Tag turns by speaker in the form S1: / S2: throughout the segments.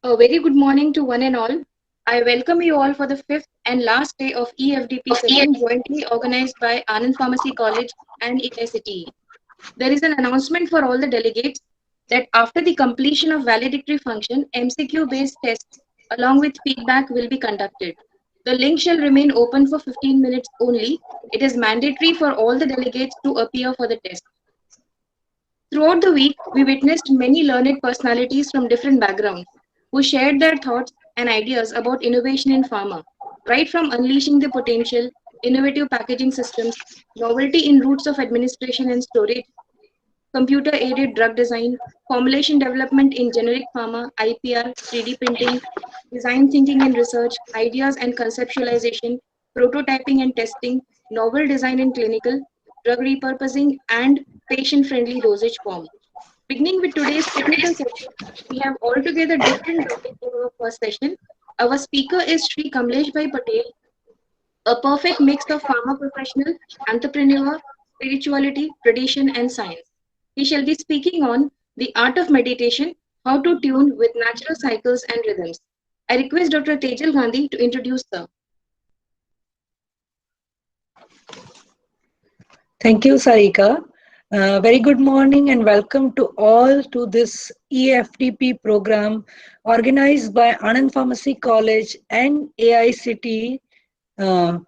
S1: A very good morning to one and all. I welcome you all for the fifth and last day of EFDP session jointly organized by Anand Pharmacy College and AICTE. There is an announcement for all the delegates that after the completion of valedictory function, MCQ-based tests along with feedback will be conducted. The link shall remain open for 15 minutes only. It is mandatory for all the delegates to appear for the test. Throughout the week, we witnessed many learned personalities from different backgrounds who shared their thoughts and ideas about innovation in pharma, right from unleashing the potential, innovative packaging systems, novelty in routes of administration and storage, computer aided drug design, formulation development in generic pharma, IPR, 3D printing, design thinking and research, ideas and conceptualization, prototyping and testing, novel design in clinical, drug repurposing, and patient friendly dosage form. Beginning with today's technical session, we have altogether different topic for our first session. Our speaker is Shri Kamlesh Patel, a perfect mix of pharma professional, entrepreneur, spirituality, tradition, and science. He shall be speaking on the art of meditation, how to tune with natural cycles and rhythms. I request Dr. Tejal Gandhi to introduce sir.
S2: Thank you, Sarika. Very good morning and welcome to all to this EFDP program organized by Anand Pharmacy College and AICTE. Uh,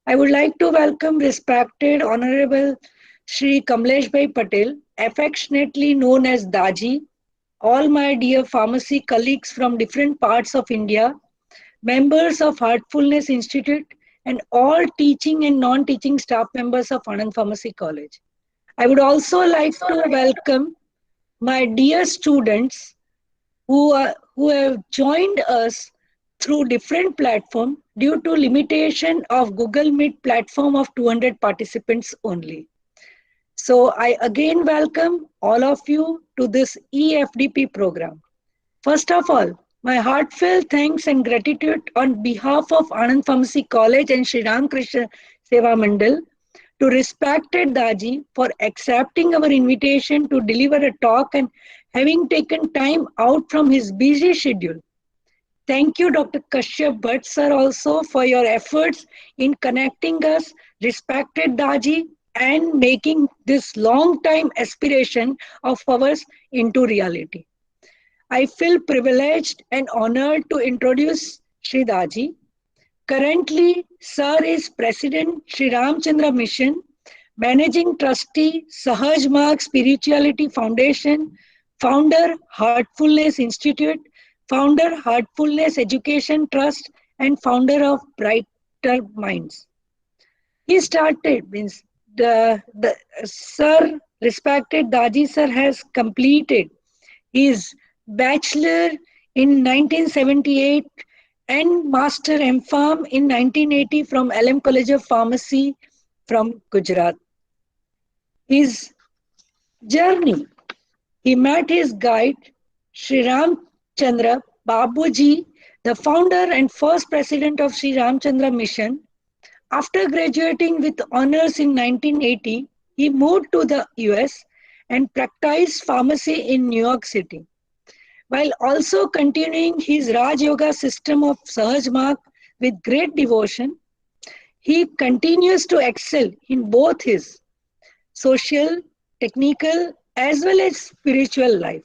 S2: I would like to welcome respected Honorable Shri Kamlesh Patel, affectionately known as Daaji, all my dear pharmacy colleagues from different parts of India, members of Heartfulness Institute, and all teaching and non-teaching staff members of Anand Pharmacy College. I would also like to welcome my dear students who have joined us through different platform due to limitation of Google Meet platform of 200 participants only. So I again welcome all of you to this EFDP program. First of all, my heartfelt thanks and gratitude on behalf of Anand Pharmacy College and Shri Ram Krishna Seva Mandal to respected Daaji for accepting our invitation to deliver a talk and having taken time out from his busy schedule. Thank you, Dr. Kashyap Bhatt, sir, also for your efforts in connecting us, respected Daaji, and making this long time aspiration of ours into reality. I feel privileged and honored to introduce Shri Daaji. Currently, Sir is President Sri Ramchandra Mission, Managing Trustee Sahaj Marg Spirituality Foundation, Founder Heartfulness Institute, Founder Heartfulness Education Trust, and Founder of Brighter Minds. He started, means the Sir, respected Daji Sir has completed his bachelor in 1978 and Master M.Pharm in 1980 from LM College of Pharmacy from Gujarat. His journey, he met his guide Sri Ramchandra Babuji, the founder and first president of Sri Ramchandra Mission. After graduating with honors in 1980, he moved to the US and practiced pharmacy in New York City, while also continuing his Raj Yoga system of Sahaj Marg with great devotion. He continues to excel in both his social, technical, as well as spiritual life.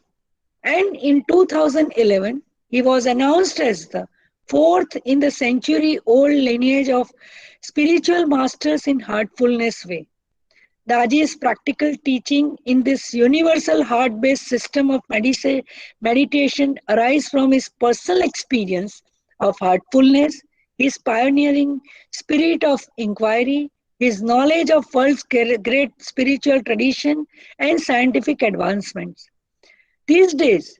S2: And in 2011, he was announced as the fourth in the century-old lineage of spiritual masters in heartfulness way. Daji's practical teaching in this universal heart-based system of meditation arise from his personal experience of heartfulness, his pioneering spirit of inquiry, his knowledge of world's great spiritual tradition and scientific advancements. These days,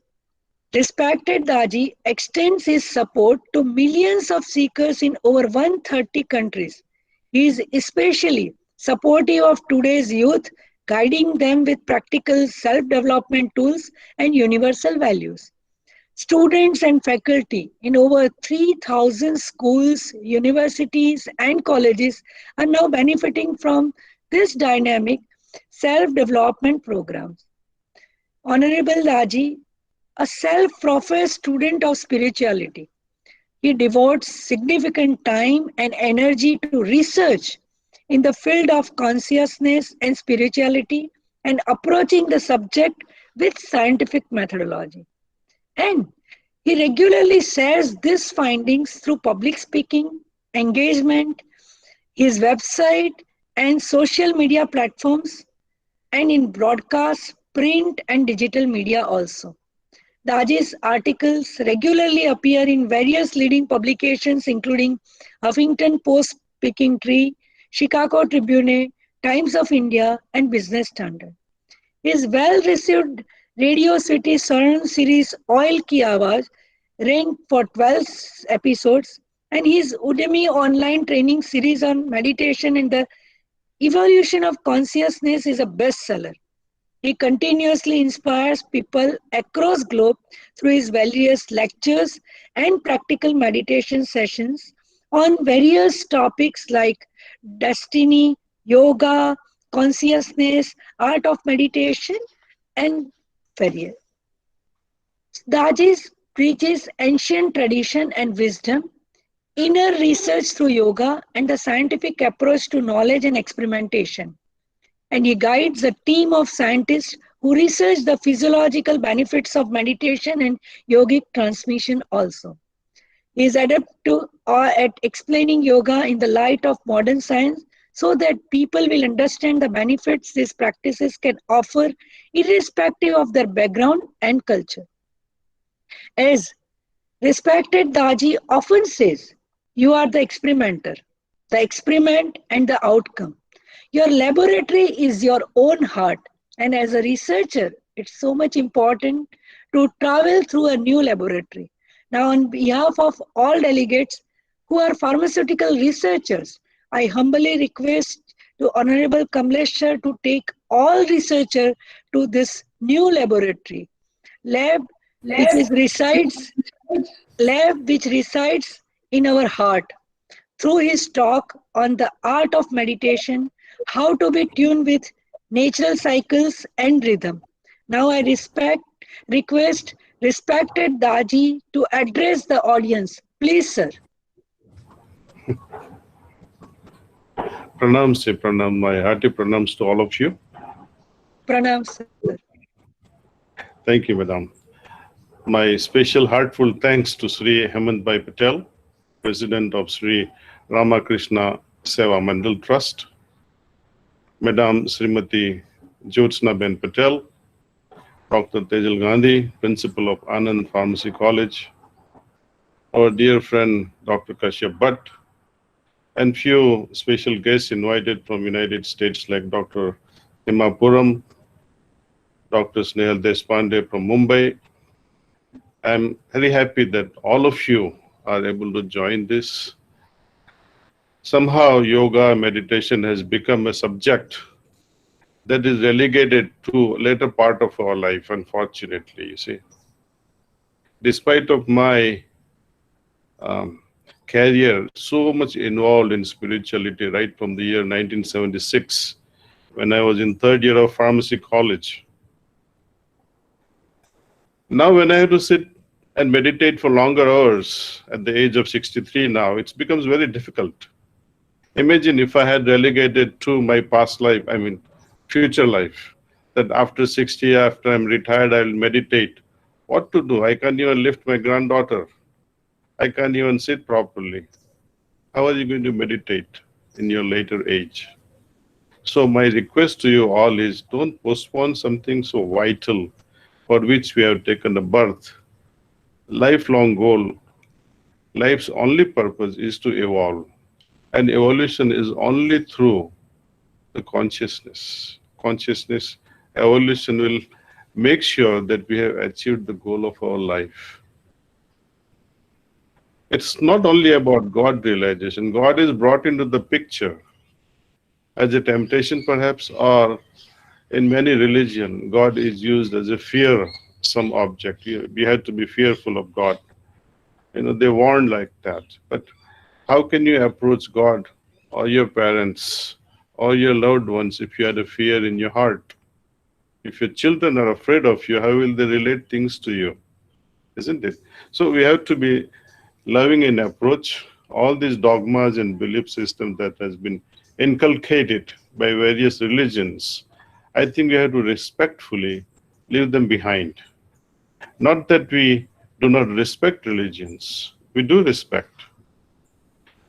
S2: respected Daji extends his support to millions of seekers in over 130 countries. He is especially supportive of today's youth, guiding them with practical self-development tools and universal values. Students and faculty in over 3,000 schools, universities, and colleges are now benefiting from this dynamic self-development programs. Honorable Daji a self-professed student of spirituality. He devotes significant time and energy to research in the field of consciousness and spirituality and approaching the subject with scientific methodology. And he regularly shares these findings through public speaking, engagement, his website, and social media platforms, and in broadcast, print, and digital media also. Daaji's articles regularly appear in various leading publications, including Huffington Post Speaking Tree, Chicago Tribune, Times of India, and Business Standard. His well received Radio City Saran series Oil Ki Awaaz ranked for 12 episodes, and his Udemy online training series on meditation and the evolution of consciousness is a bestseller. He continuously inspires people across globe through his various lectures and practical meditation sessions on various topics like destiny, yoga, consciousness, art of meditation, and various. Dajis preaches ancient tradition and wisdom, inner research through yoga, and the scientific approach to knowledge and experimentation. And he guides a team of scientists who research the physiological benefits of meditation and yogic transmission also. He is adept at explaining yoga in the light of modern science so that people will understand the benefits these practices can offer irrespective of their background and culture. As respected Daji often says, you are the experimenter, the experiment and the outcome. Your laboratory is your own heart, and as a researcher, it's so much important to travel through a new laboratory. Now, on behalf of all delegates who are pharmaceutical researchers, I humbly request to Honorable Kamlesh sir to take all researchers to this new laboratory, lab which is resides lab which resides in our heart through his talk on the art of meditation, how to be tuned with natural cycles and rhythm. Now I request respected Daji to address the audience. Please, sir.
S3: Pranam, say pranam, my hearty pranams to all of you.
S2: Pranam, sir.
S3: Thank you, madam. My special heartful thanks to Shri Patel, President of Shri Ramakrishna Seva Mandal Trust, Madam Srimati Jyotsna Ben Patel, Dr. Tejal Gandhi, Principal of Anand Pharmacy College, our dear friend Dr. Kashyap Bhatt, and few special guests invited from United States like Dr. Himapuram, Dr. Snehal Deshpande from Mumbai. I'm very happy that all of you are able to join this. Somehow yoga meditation has become a subject that is relegated to later part of our life, unfortunately, you see. Despite of my career so much involved in spirituality right from the year 1976 when I was in third year of pharmacy college. Now when I have to sit and meditate for longer hours at the age of 63 now, it becomes very difficult. Imagine if I had relegated to my past life, future life, that after 60, after I'm retired, I'll meditate. What to do? I can't even lift my granddaughter. I can't even sit properly. How are you going to meditate in your later age? So my request to you all is don't postpone something so vital for which we have taken a birth. Lifelong goal, life's only purpose is to evolve. And evolution is only through the consciousness. Consciousness, evolution will make sure that we have achieved the goal of our life. It's not only about God realization. God is brought into the picture as a temptation perhaps, or in many religion, God is used as a fear, some object. We have to be fearful of God. They warn like that. But how can you approach God or your parents or your loved ones if you had a fear in your heart? If your children are afraid of you, how will they relate things to you? Isn't it? So we have to be loving in approach. All these dogmas and belief systems that has been inculcated by various religions, I think we have to respectfully leave them behind. Not that we do not respect religions. We do respect.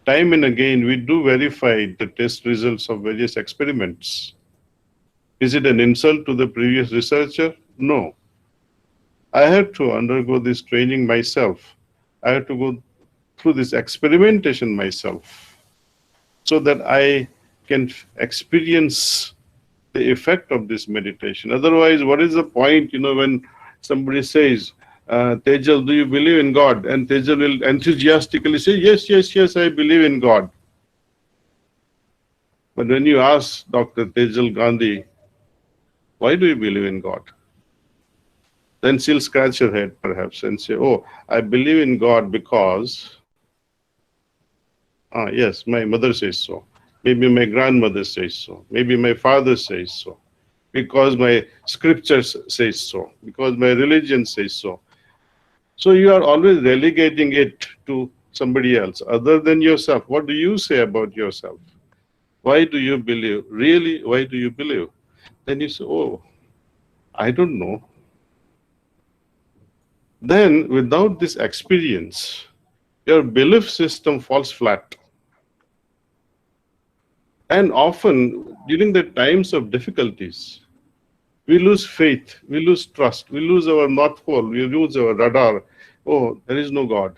S3: Time and again, we do verify the test results of various experiments. Is it an insult to the previous researcher? No. I had to undergo this training myself. I had to go through this experimentation myself so that I can experience the effect of this meditation. Otherwise, what is the point, when somebody says, Tejal, do you believe in God? And Tejal will enthusiastically say, yes, yes, yes, I believe in God. But when you ask Dr. Tejal Gandhi, why do you believe in God? Then she'll scratch her head perhaps and say, oh, I believe in God because, yes, my mother says so. Maybe my grandmother says so. Maybe my father says so. Because my scriptures says so. Because my religion says so. So you are always relegating it to somebody else other than yourself. What do you say about yourself? Why do you believe? Really, why do you believe? Then you say, oh, I don't know. Then without this experience, your belief system falls flat. And often during the times of difficulties, we lose faith, we lose trust, we lose our North Pole, we lose our radar. Oh, there is no God.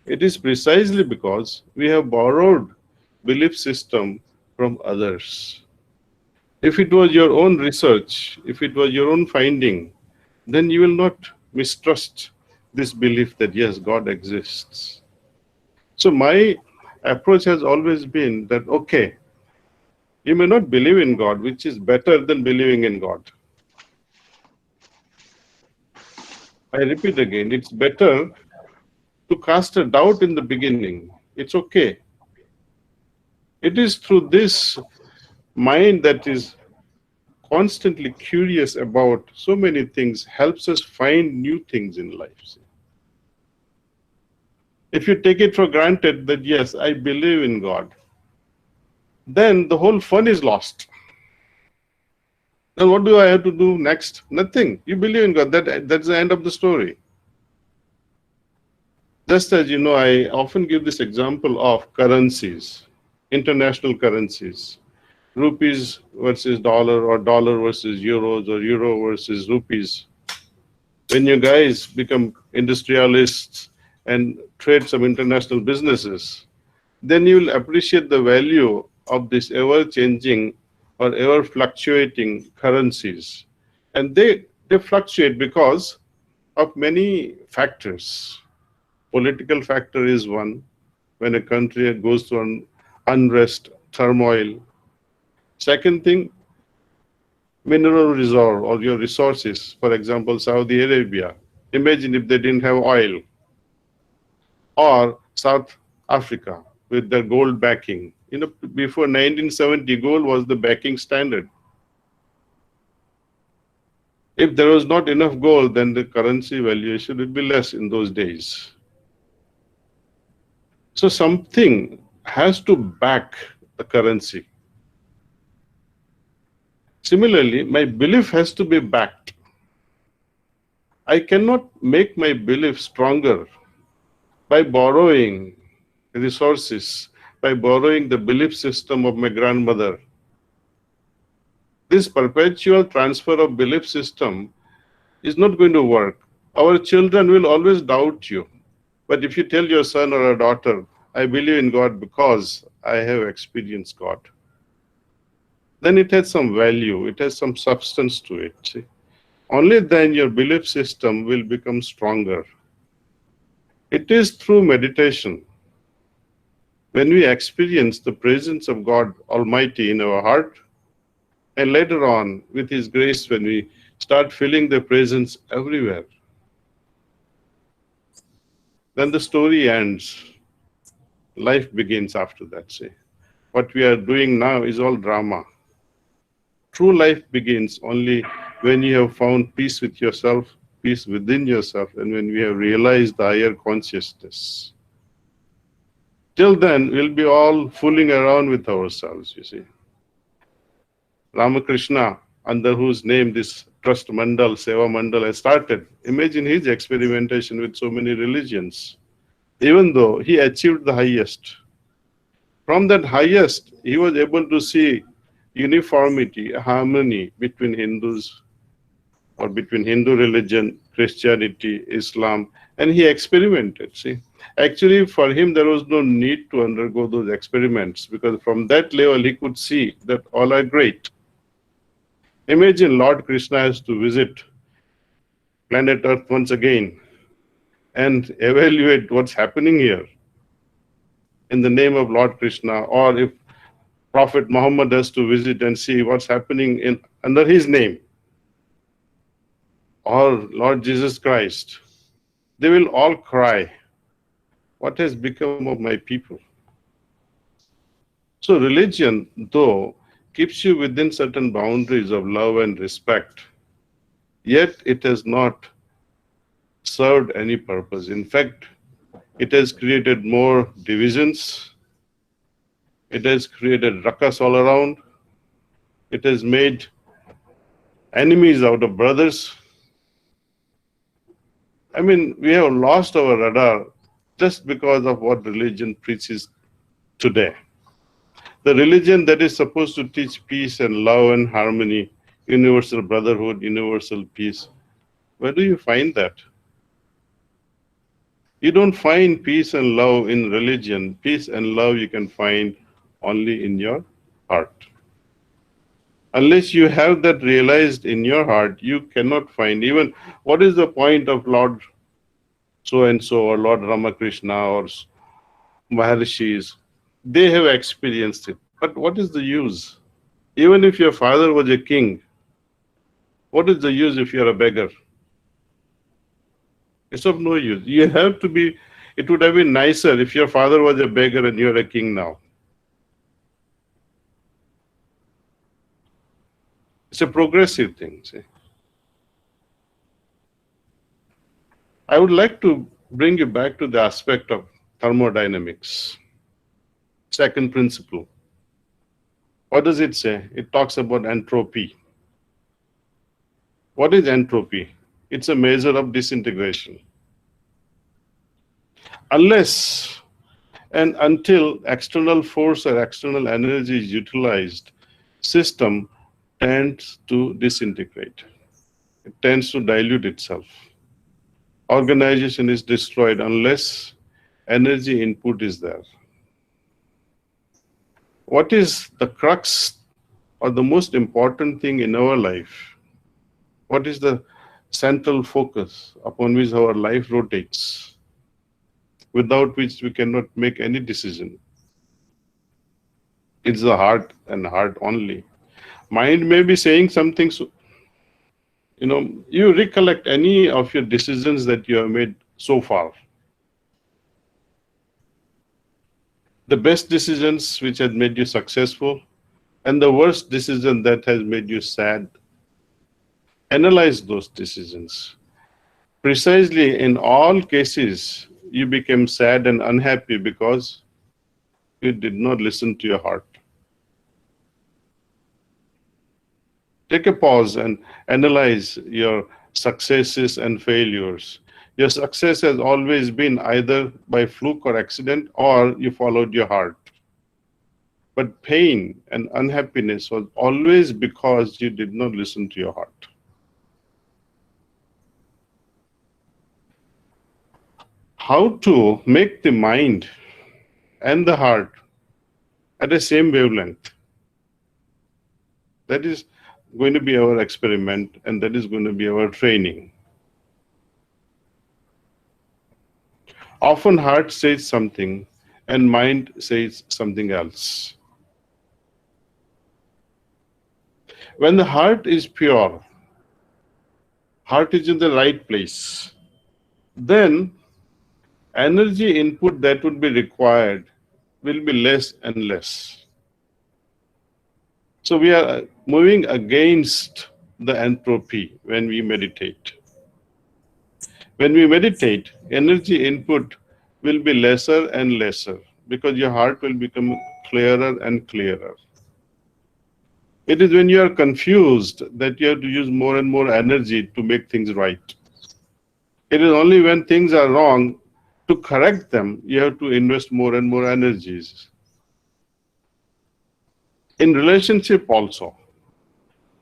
S3: It is precisely because we have borrowed belief system from others. If it was your own research, if it was your own finding, then you will not mistrust this belief that yes, God exists. So my approach has always been that, okay, you may not believe in God, which is better than believing in God. I repeat again, it's better to cast a doubt in the beginning. It's okay. It is through this mind that is constantly curious about so many things helps us find new things in life. If you take it for granted that yes, I believe in God, then the whole fun is lost. Then what do I have to do next? Nothing. You believe in God. That's the end of the story. Just as I often give this example of currencies, international currencies, rupees versus dollar or dollar versus euros or euro versus rupees. When you guys become industrialists and trade some international businesses, then you will appreciate the value of this ever-changing or ever-fluctuating currencies. And they fluctuate because of many factors. Political factor is one. When a country goes through an unrest, turmoil. Second thing, mineral reserve or your resources. For example, Saudi Arabia. Imagine if they didn't have oil. Or South Africa with their gold backing. Before 1970, gold was the backing standard. If there was not enough gold, then the currency valuation would be less in those days. So something has to back the currency. Similarly, my belief has to be backed. I cannot make my belief stronger by borrowing resources, by borrowing the belief system of my grandmother. This perpetual transfer of belief system is not going to work. Our children will always doubt you. But if you tell your son or a daughter, I believe in God because I have experienced God, then it has some value, it has some substance to it. See? Only then your belief system will become stronger. It is through meditation, when we experience the presence of God Almighty in our heart, and later on, with His grace, when we start feeling the presence everywhere, then the story ends. Life begins after that, say. What we are doing now is all drama. True life begins only when you have found peace with yourself, peace within yourself, and when we have realized the higher consciousness. Till then, we'll be all fooling around with ourselves, you see. Ramakrishna, under whose name this trust mandal, seva mandal has started. Imagine his experimentation with so many religions. Even though he achieved the highest, from that highest, he was able to see uniformity, harmony between Hindus or between Hindu religion, Christianity, Islam, and he experimented. See, actually, for him, there was no need to undergo those experiments because from that level, he could see that all are great. Imagine Lord Krishna has to visit planet Earth once again and evaluate what's happening here in the name of Lord Krishna, or if Prophet Muhammad has to visit and see what's happening in under his name, or Lord Jesus Christ, they will all cry, what has become of my people? So religion, though, keeps you within certain boundaries of love and respect, yet it has not served any purpose. In fact, it has created more divisions, it has created ruckus all around, it has made enemies out of brothers. I mean, we have lost our radar just because of what religion preaches today. The religion that is supposed to teach peace and love and harmony, universal brotherhood, universal peace, where do you find that? You don't find peace and love in religion. Peace and love you can find only in your heart. Unless you have that realized in your heart, you cannot find even what is the point of Lord so and so or Lord Ramakrishna or Maharishis. They have experienced it. But what is the use? Even if your father was a king, what is the use if you're a beggar? It's of no use. You have to be, it would have been nicer if your father was a beggar and you're a king now. It's a progressive thing. See? I would like to bring you back to the aspect of thermodynamics. Second principle. What does it say? It talks about entropy. What is entropy? It's a measure of disintegration. Unless and until external force or external energy is utilized, system tends to disintegrate. It tends to dilute itself. Organization is destroyed unless energy input is there. What is the crux or the most important thing in our life? What is the central focus upon which our life rotates, without which we cannot make any decision? It's the heart and heart only. Mind may be saying something, so, you recollect any of your decisions that you have made so far. The best decisions which had made you successful, and the worst decision that has made you sad. Analyze those decisions. Precisely in all cases, you became sad and unhappy because you did not listen to your heart. Take a pause and analyze your successes and failures. Your success has always been either by fluke or accident, or you followed your heart. But pain and unhappiness was always because you did not listen to your heart. How to make the mind and the heart at the same wavelength? That is going to be our experiment, and that is going to be our training. Often heart says something and mind says something else. When the heart is pure, heart is in the right place, then energy input that would be required will be less and less. So we are moving against the entropy when we meditate. When we meditate, energy input will be lesser and lesser because your heart will become clearer and clearer. It is when you are confused that you have to use more and more energy to make things right. It is only when things are wrong, to correct them, you have to invest more and more energies. In relationship also,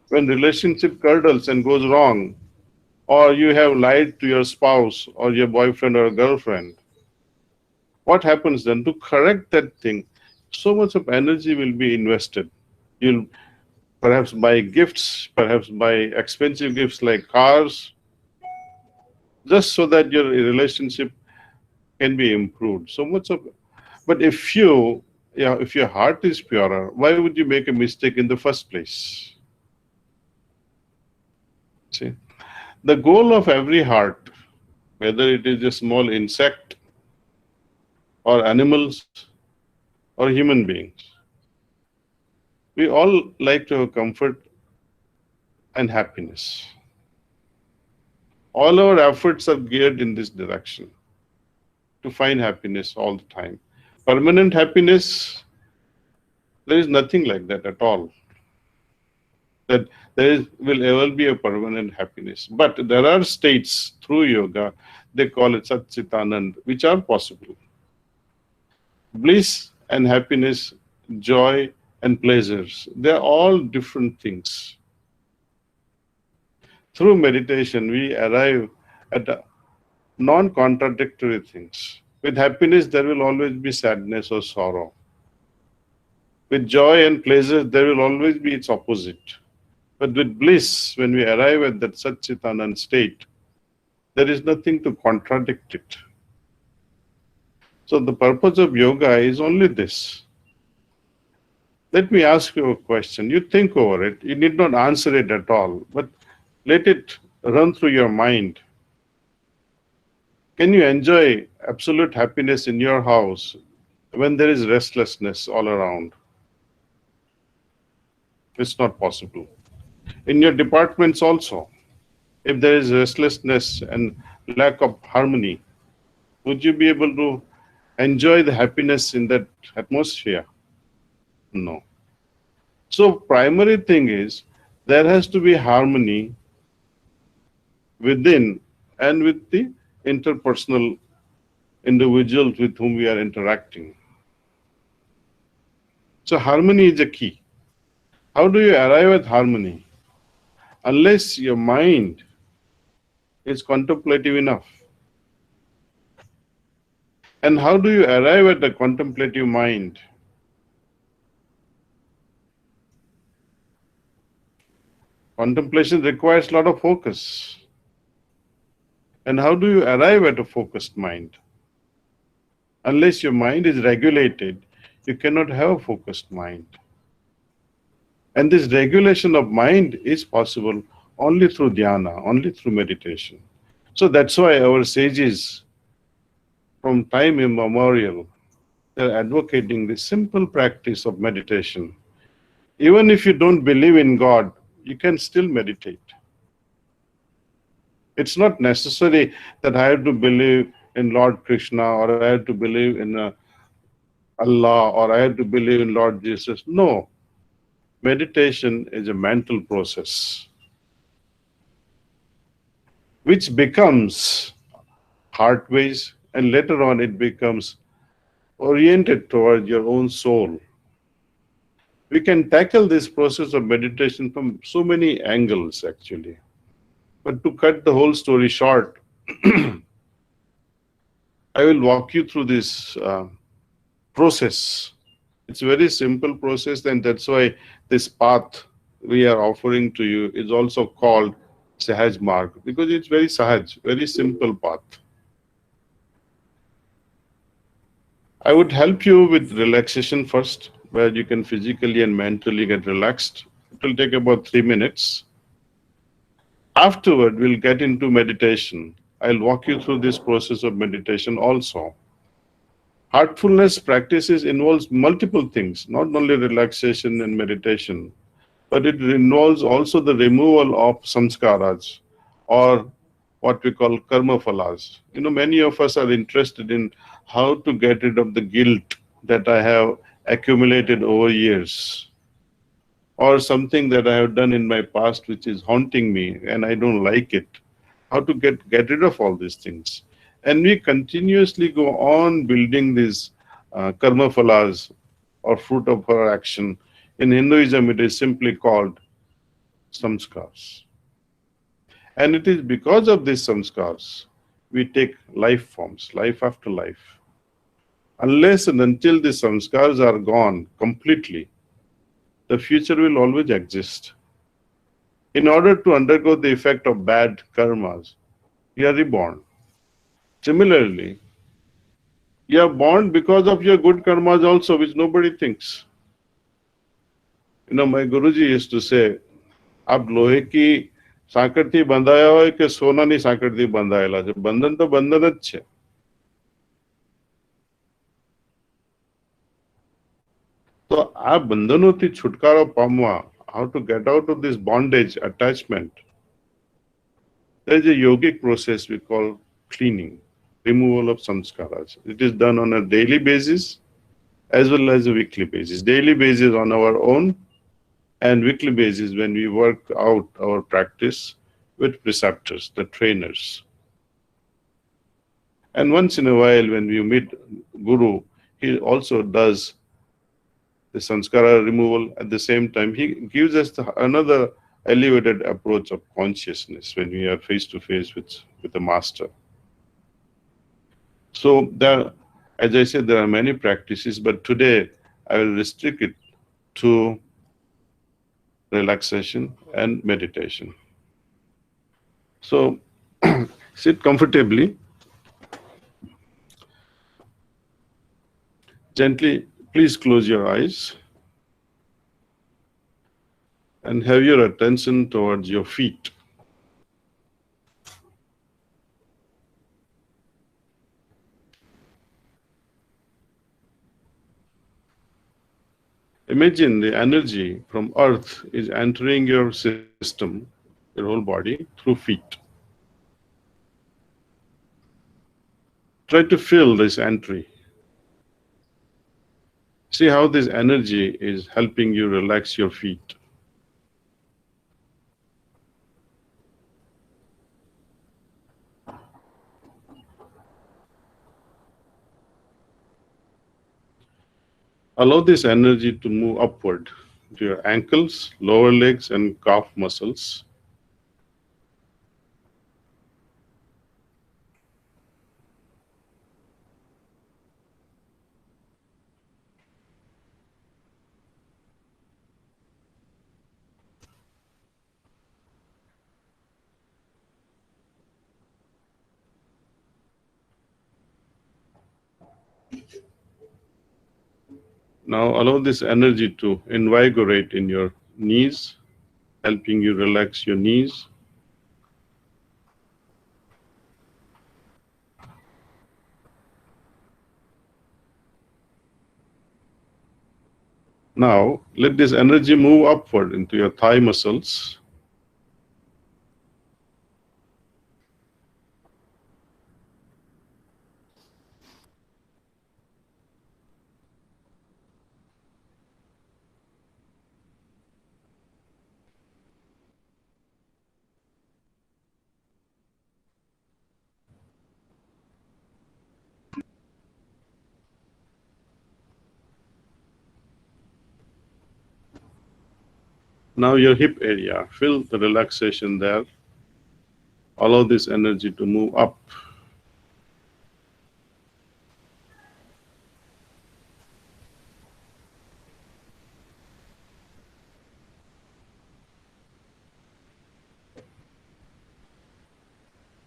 S3: when relationship curdles and goes wrong, or you have lied to your spouse or your boyfriend or girlfriend, what happens then? To correct that thing, so much of energy will be invested. You'll perhaps buy gifts, perhaps buy expensive gifts like cars, just so that your relationship can be improved. So much of, but if you, yeah, if your heart is purer, why would you make a mistake in the first place? See, the goal of every heart, whether it is a small insect or animals or human beings, we all like to have comfort and happiness. All our efforts are geared in this direction to find happiness all the time. Permanent happiness, there is nothing like that at all. That will ever be a permanent happiness. But there are states through yoga, they call it Sat Chit Anand, which are possible. Bliss and happiness, joy and pleasures, they are all different things. Through meditation, we arrive at non-contradictory things. With happiness, there will always be sadness or sorrow. With joy and pleasure, there will always be its opposite. But with bliss, when we arrive at that Satchitanand state, there is nothing to contradict it. So the purpose of yoga is only this. Let me ask you a question. You think over it. You need not answer it at all, but let it run through your mind. Can you enjoy absolute happiness in your house when there is restlessness all around? It's not possible. In your departments also, if there is restlessness and lack of harmony, would you be able to enjoy the happiness in that atmosphere? No. So primary thing is there has to be harmony within and with the interpersonal individuals with whom we are interacting. So harmony is the key. How do you arrive at harmony? Unless your mind is contemplative enough. And how do you arrive at a contemplative mind? Contemplation requires a lot of focus. And how do you arrive at a focused mind? Unless your mind is regulated, you cannot have a focused mind. And this regulation of mind is possible only through dhyana, only through meditation. So that's why our sages, from time immemorial, they're advocating this simple practice of meditation. Even if you don't believe in God, you can still meditate. It's not necessary that I have to believe in Lord Krishna, or I have to believe in Allah, or I have to believe in Lord Jesus. No. Meditation is a mental process which becomes heart-based, and later on it becomes oriented toward your own soul. We can tackle this process of meditation from so many angles actually. But to cut the whole story short, I will walk you through this process. It's a very simple process, and that's why this path we are offering to you is also called Sahaj Marg, because it's very Sahaj, very simple path. I would help you with relaxation first, where you can physically and mentally get relaxed. It will take about 3 minutes. Afterward, we'll get into meditation. I'll walk you through this process of meditation also. Heartfulness practices involves multiple things, not only relaxation and meditation. but it involves also the removal of samskaras, or what we call karma phalas. Many of us are interested in how to get rid of the guilt that I have accumulated over years, or something that I have done in my past which is haunting me and I don't like it. How to get rid of all these things. And we continuously go on building these karma phalas, or fruit of our action. In Hinduism, it is simply called samskars. And it is because of these samskars we take life forms, life after life. Unless and until these samskars are gone completely, the future will always exist. In order to undergo the effect of bad karmas, you are reborn. Similarly, you are born because of your good karmas also, which nobody thinks. My Guruji used to say, आप लोहे की સાંકળથી બંધાયા હોય કે સોનાની સાંકળથી બંધાયેલા છે, બંધન તો બંધન જ છે. તો આ બંધનોથી છુટકારો પામવા, how to get out of this bondage attachment, there is a yogic process we call cleaning, removal of samskaras. It is done on a daily basis as well as a weekly basis. Daily basis on our own, and weekly basis when we work out our practice with preceptors, the trainers. And once in a while when we meet Guru, he also does the sanskara removal. At the same time, he gives us another elevated approach of consciousness when we are face to face with the master. So there, as I said, there are many practices, but today I will restrict it to relaxation and meditation. So sit comfortably. Gently, please close your eyes and have your attention towards your feet. Imagine the energy from earth is entering your system, your whole body, through feet. Try to feel this entry. See how this energy is helping you relax your feet. Allow this energy to move upward to your ankles, lower legs, and calf muscles. Now allow this energy to invigorate in your knees, helping you relax your knees. Now let this energy move upward into your thigh muscles. Now your hip area, feel the relaxation there. Allow this energy to move up.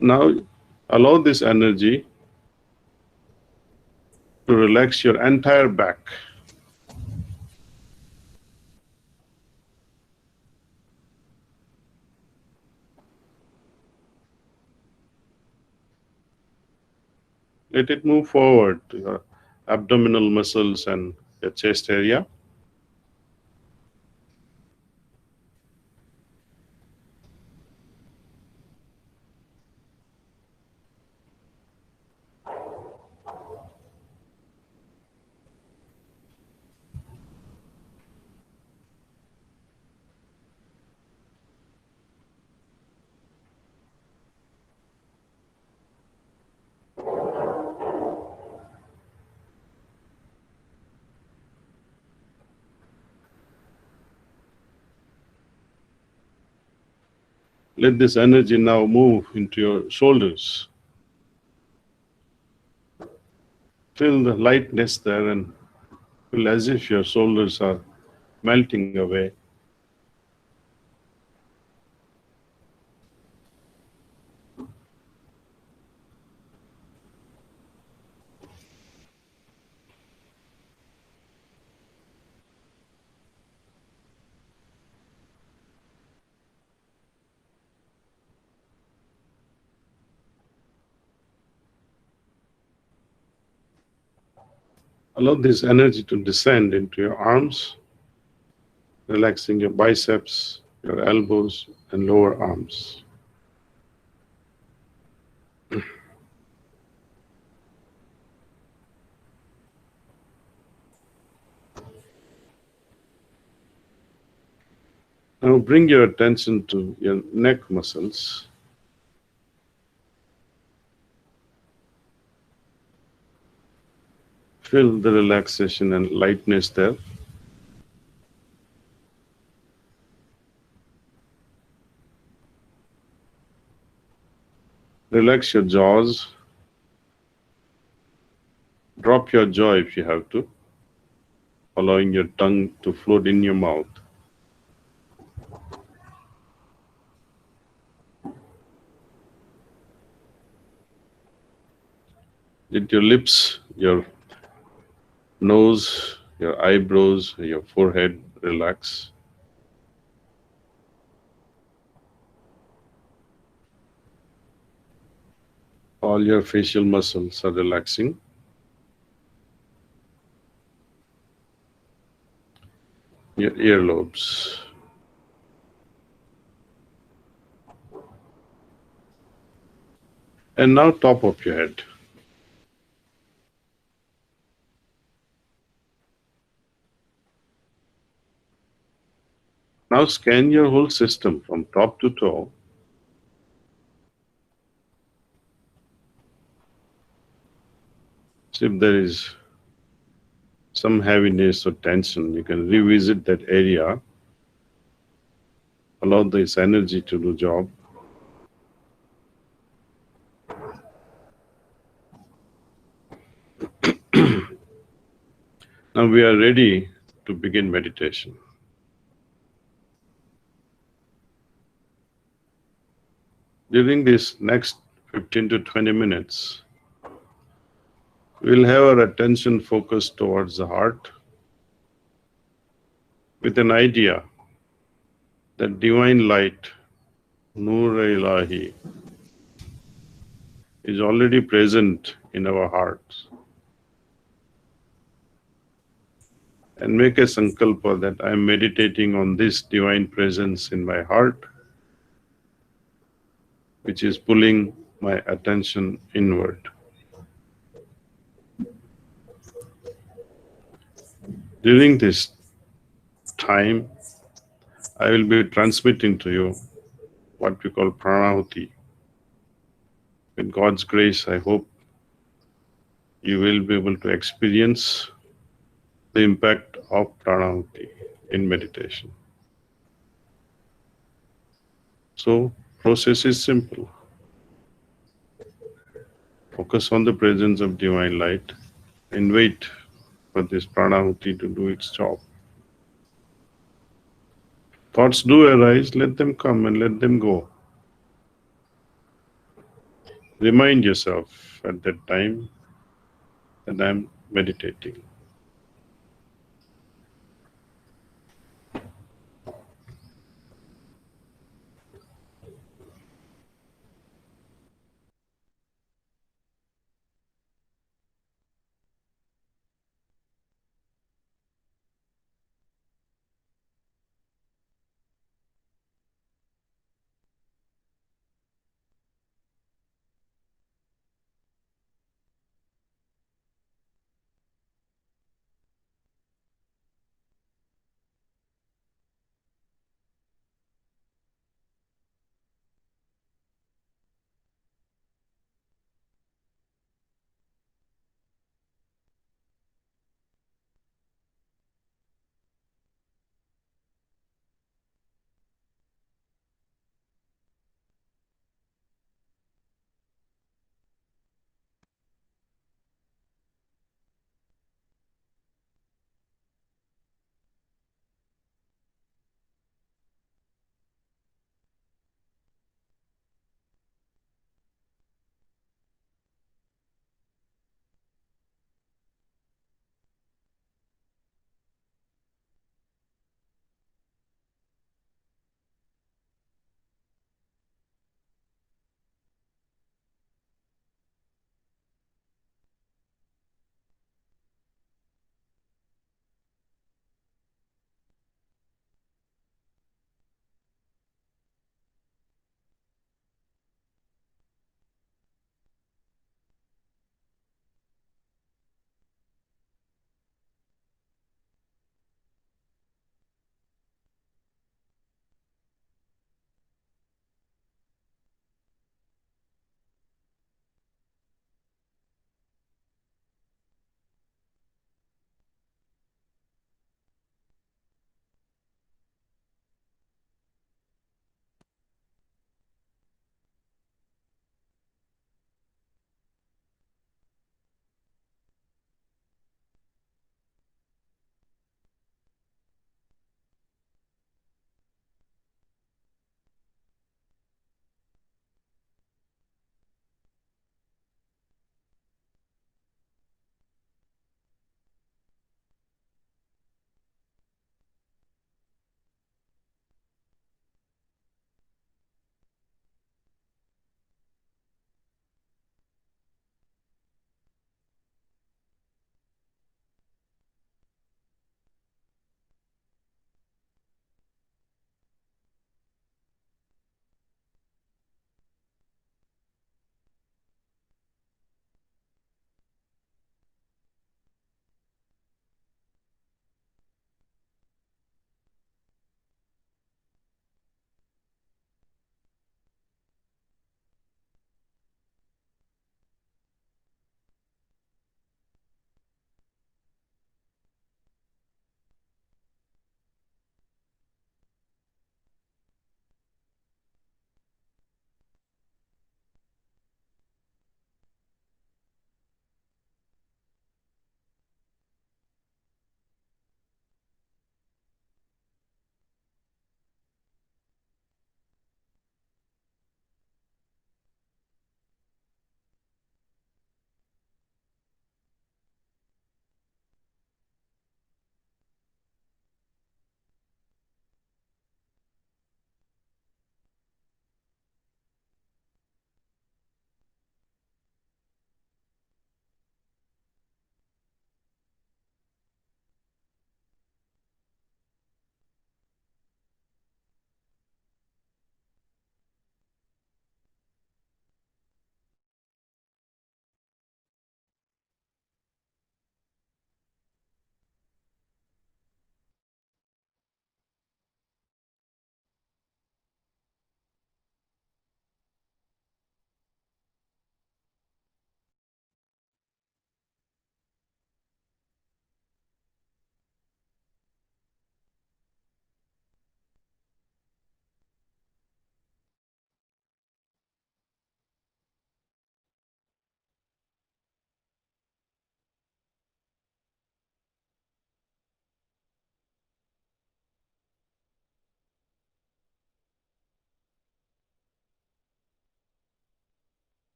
S3: Now allow this energy to relax your entire back. Let it move forward to your abdominal muscles and your chest area. Let this energy now move into your shoulders. Feel the lightness there and feel as if your shoulders are melting away. Allow this energy to descend into your arms, relaxing your biceps, your elbows, and lower arms. Now bring your attention to your neck muscles. Feel the relaxation and lightness there. Relax your jaws. Drop your jaw if you have to, allowing your tongue to float in your mouth. Let your lips, your nose, your eyebrows, your forehead relax. All your facial muscles are relaxing. Your earlobes. And now top of your head. Now scan your whole system from top to toe. See if there is some heaviness or tension. You can revisit that area. Allow this energy to do job. Now we are ready to begin meditation. During this next 15 to 20 minutes, we'll have our attention focused towards the heart with an idea that divine light, Nur-e-Ilahi, is already present in our hearts. And make a sankalpa that I am meditating on this divine presence in my heart, which is pulling my attention inward. During this time, I will be transmitting to you what we call pranahuti. With God's grace, I hope you will be able to experience the impact of pranahuti in meditation. So, process is simple. Focus on the presence of divine light and wait for this pranahuti to do its job. Thoughts do arise, let them come and let them go. Remind yourself at that time that I am meditating.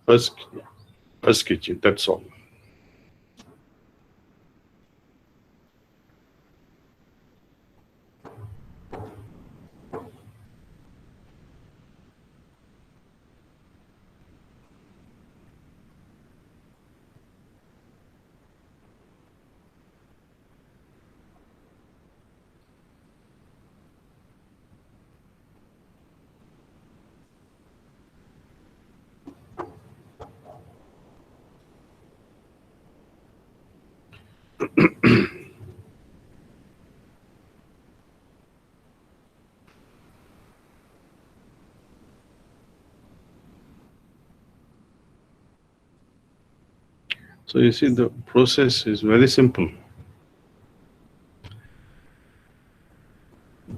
S3: Askichi, that's all. So you see, the process is very simple.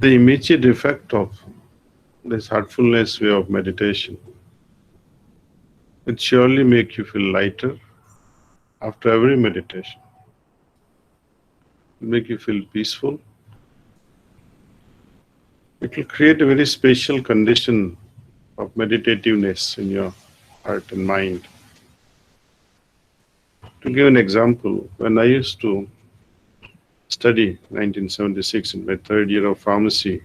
S3: The immediate effect of this heartfulness way of meditation, it surely make you feel lighter after every meditation. It make you feel peaceful. It will create a very special condition of meditativeness in your heart and mind. To give an example, when I used to study 1976 in my third year of pharmacy,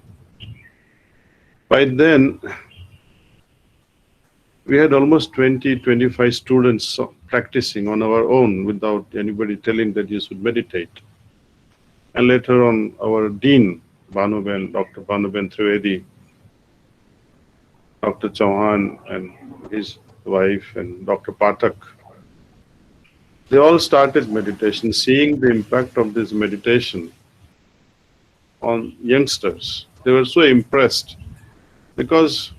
S3: by then we had almost 20-25 students practicing on our own without anybody telling that you should meditate. And later on, our dean, Dr. Banuben Trivedi, Dr. Chauhan and his wife, and Dr. Patak, they all started meditation, seeing the impact of this meditation on youngsters. They were so impressed because,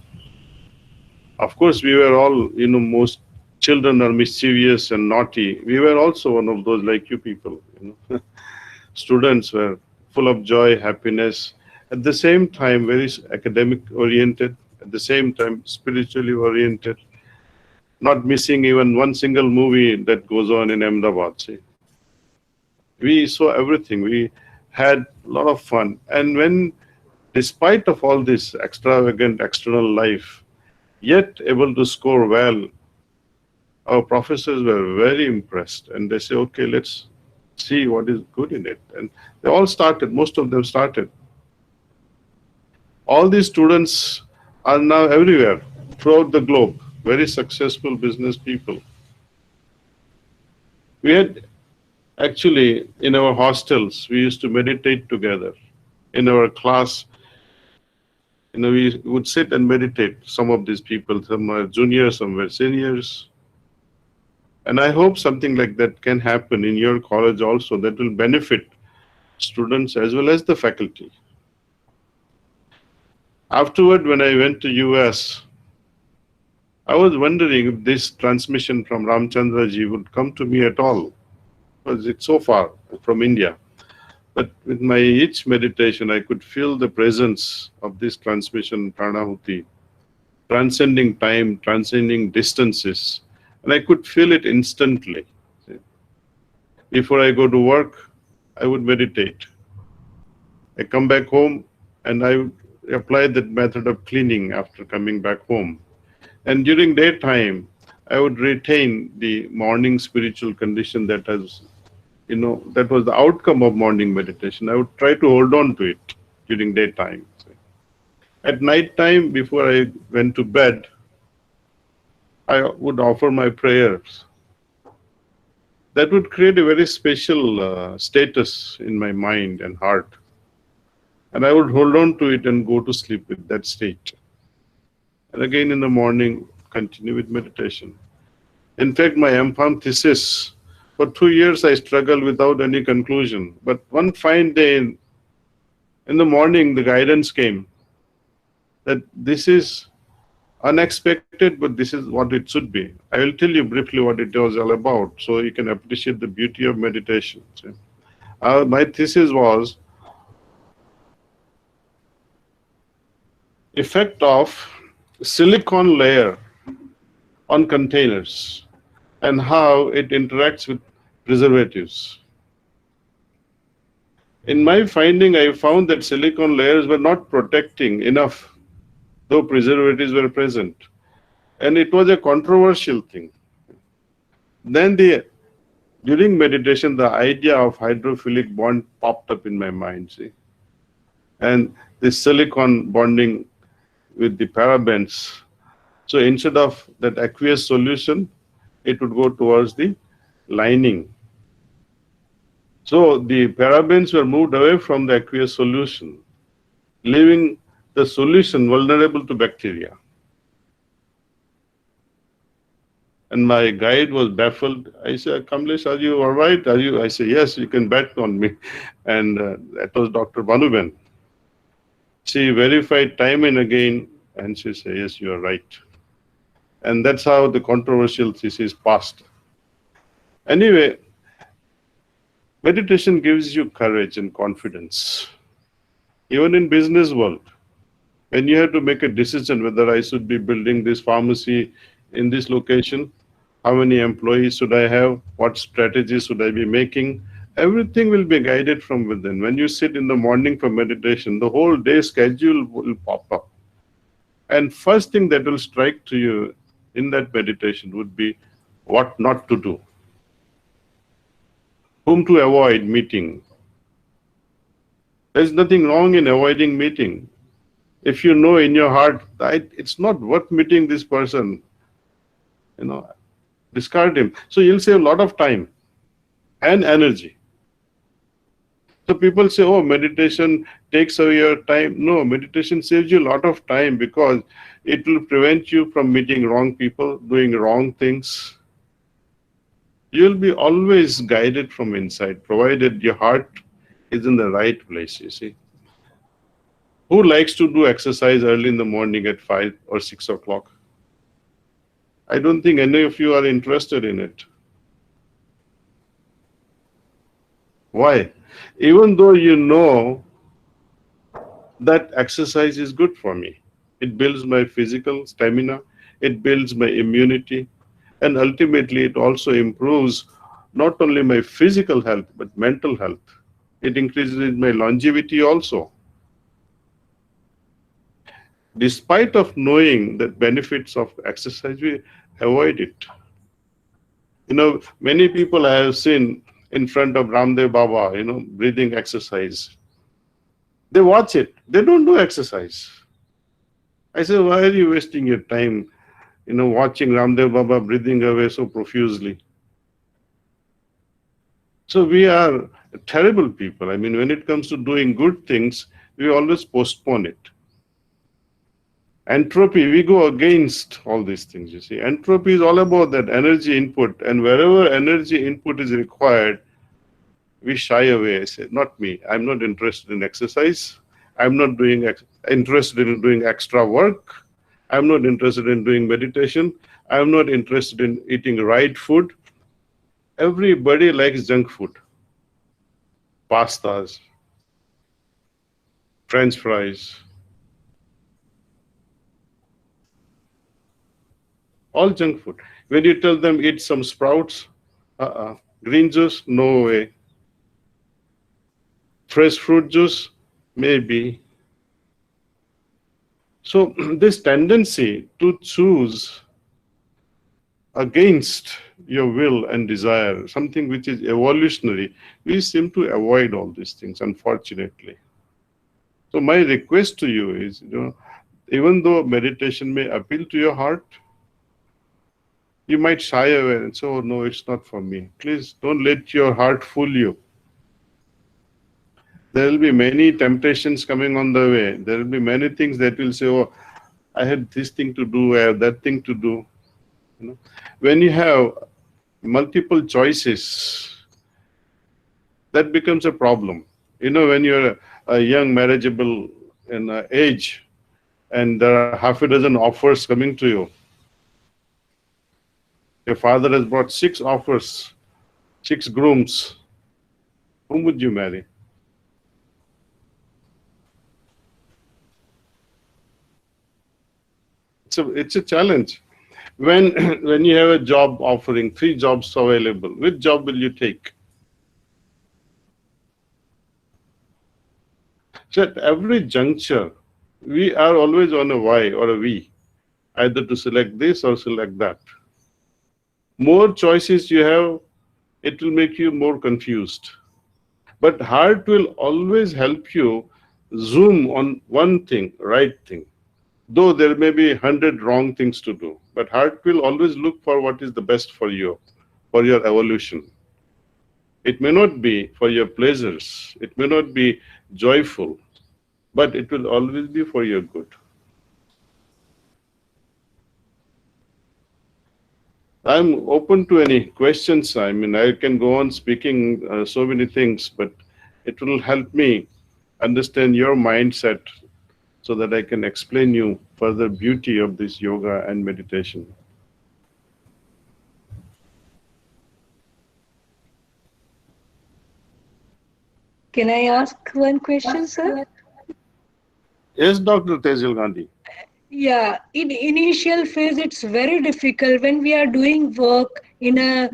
S3: of course, we were all, most children are mischievous and naughty. We were also one of those, like you people. Students were full of joy, happiness, at the same time very academic oriented, at the same time spiritually oriented, not missing even one single movie that goes on in Ahmedabad. See, we saw everything. We had a lot of fun. And when, despite of all this extravagant external life, yet able to score well, our professors were very impressed. And they say, okay, let's see what is good in it. And they all started, most of them started. All these students are now everywhere, throughout the globe, very successful business people. We had actually, in our hostels, we used to meditate together. In our class, we would sit and meditate. Some of these people, some were juniors, some were seniors. And I hope something like that can happen in your college also, that will benefit students as well as the faculty. Afterward, when I went to US, I was wondering if this transmission from Ramchandra ji would come to me at all, because it's so far from India. But with my each meditation, I could feel the presence of this transmission, pranahuti, transcending time, transcending distances, and I could feel it instantly. Before I go to work, I would meditate. I come back home and I would apply that method of cleaning after coming back home. And during daytime, I would retain the morning spiritual condition that has, that was the outcome of morning meditation. I would try to hold on to it during daytime. At night time, before I went to bed, I would offer my prayers. That would create a very special status in my mind and heart. And I would hold on to it and go to sleep with that state. And again in the morning, continue with meditation. In fact, my M.Pharm thesis, for 2 years I struggled without any conclusion. But one fine day in the morning, the guidance came that this is unexpected, but this is what it should be. I will tell you briefly what it was all about, so you can appreciate the beauty of meditation. My thesis was effect of silicon layer on containers and how it interacts with preservatives. In my finding, I found that silicon layers were not protecting enough, though preservatives were present. And it was a controversial thing. Then during meditation, the idea of hydrophilic bond popped up in my mind, see. And the silicon bonding with the parabens. So instead of that aqueous solution, it would go towards the lining. So the parabens were moved away from the aqueous solution, leaving the solution vulnerable to bacteria. And my guide was baffled. I said, Kamlesh, are you all right? Are you? I said, yes, you can bet on me. And that was Dr. Banuben. She verified time and again, and she said, yes, you are right. And that's how the controversial thesis passed. Anyway, meditation gives you courage and confidence. Even in business world, when you have to make a decision whether I should be building this pharmacy in this location, how many employees should I have, what strategies should I be making, everything will be guided from within. When you sit in the morning for meditation, the whole day schedule will pop up. And first thing that will strike to you in that meditation would be what not to do, whom to avoid meeting. There's nothing wrong in avoiding meeting. If you know in your heart that it's not worth meeting this person, discard him. So you'll save a lot of time and energy. So people say, oh, meditation takes away your time. No, meditation saves you a lot of time because it will prevent you from meeting wrong people, doing wrong things. You'll be always guided from inside, provided your heart is in the right place, you see. Who likes to do exercise early in the morning at 5 or 6 o'clock? I don't think any of you are interested in it. Why? Even though you know that exercise is good for me. It builds my physical stamina, it builds my immunity, and ultimately it also improves not only my physical health, but mental health. It increases my longevity also. Despite of knowing the benefits of exercise, we avoid it. Many people I have seen in front of Ramdev Baba, breathing exercise. They watch it. They don't do exercise. I say, why are you wasting your time, watching Ramdev Baba breathing away so profusely? So we are terrible people. I mean, when it comes to doing good things, we always postpone it. Entropy, we go against all these things, you see. Entropy is all about that energy input, and wherever energy input is required, we shy away. I say, not me. I'm not interested in exercise. I'm not interested in doing extra work. I'm not interested in doing meditation. I'm not interested in eating right food. Everybody likes junk food. Pastas, French fries, all junk food. When you tell them eat some sprouts, green juice, no way. Fresh fruit juice, maybe. So this tendency to choose against your will and desire, something which is evolutionary, we seem to avoid all these things, unfortunately. So my request to you is, even though meditation may appeal to your heart, you might shy away and say, oh no, it's not for me. Please don't let your heart fool you. There will be many temptations coming on the way. There will be many things that will say, oh, I had this thing to do, I have that thing to do. When you have multiple choices, that becomes a problem. When you're a young marriageable in age, and there are half a dozen offers coming to you. Your father has brought 6 offers, 6 grooms. Whom would you marry? It's a challenge. When you have a job offering, 3 jobs available, which job will you take? So at every juncture, we are always on a why or a we, either to select this or select that. More choices you have, it will make you more confused. But heart will always help you zoom on one thing, right thing. Though there may be 100 wrong things to do, but heart will always look for what is the best for you, for your evolution. It may not be for your pleasures, it may not be joyful, but it will always be for your good. I'm open to any questions. I mean, I can go on speaking so many things, but it will help me understand your mindset so that I can explain you further beauty of this yoga and meditation.
S2: Can I ask one question, sir?
S3: Yes, Dr. Tejal Gandhi.
S2: Yeah, in initial phase, it's very difficult when we are doing work in a